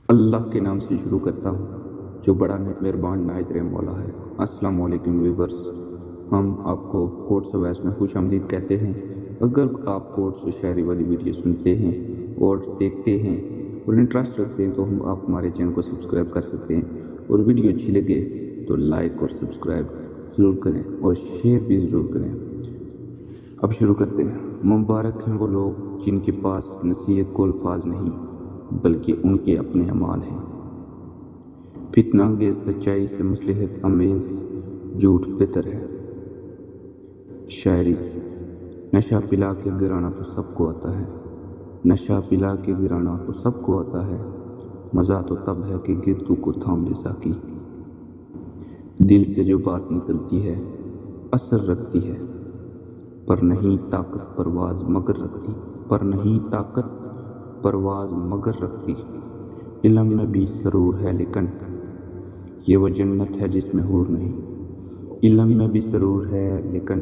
اللہ کے نام سے شروع کرتا ہوں جو بڑا مہربان نہایت رحم والا ہے۔ السلام علیکم ویورز، ہم آپ کو کوٹس ویس میں خوش آمدید کہتے ہیں۔ اگر آپ کوٹس و شاعری والی ویڈیو سنتے ہیں اور دیکھتے ہیں اور انٹرسٹ رکھتے ہیں تو آپ ہمارے چینل کو سبسکرائب کر سکتے ہیں، اور ویڈیو اچھی لگے تو لائک اور سبسکرائب ضرور کریں اور شیئر بھی ضرور کریں۔ اب شروع کرتے ہیں۔ مبارک ہیں وہ لوگ جن کے پاس نصیحت کو الفاظ نہیں بلکہ ان کے اپنے اعمال ہیں۔ فتنہ انگیز سچائی سے مصلحت امیز جھوٹ بہتر ہے۔ شاعری: نشہ پلا کے گرانا تو سب کو آتا ہے، نشہ پلا کے گرانا تو سب کو آتا ہے، مزہ تو تب ہے کہ گردوں کو تھام لے ساقی۔ دل سے جو بات نکلتی ہے اثر رکھتی ہے، پر نہیں طاقت پرواز مگر رکھتی، پر نہیں طاقت پرواز مگر رکھتی۔ علم میں بھی سرور ہے لیکن یہ وہ جنت ہے جس میں حور نہیں۔ علم میں بھی سرور ہے لیکن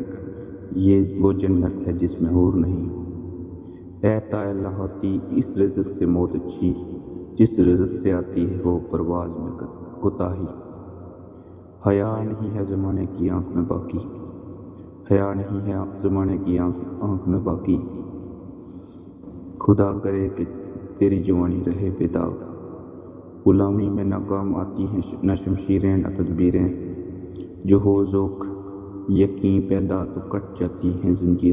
یہ وہ جنت ہے جس میں حور نہیں۔ اے طائع لاہوتی، اس رزق سے موت اچھی، جس رزق سے آتی ہے وہ پرواز میں کوتاہی۔ حیا نہیں ہے زمانے کی آنکھ میں باقی، حیا نہیں ہے زمانے کی آنکھ میں باقی۔ خدا کرے کہ تیری جوانی رہے بے داغ، غلامی میں نہ کام آتی ہیں نہ شمشیریں نہ تدبیریں، جو ہو ذوق یقین پیدا تو کٹ جاتی ہیں زنجیریں۔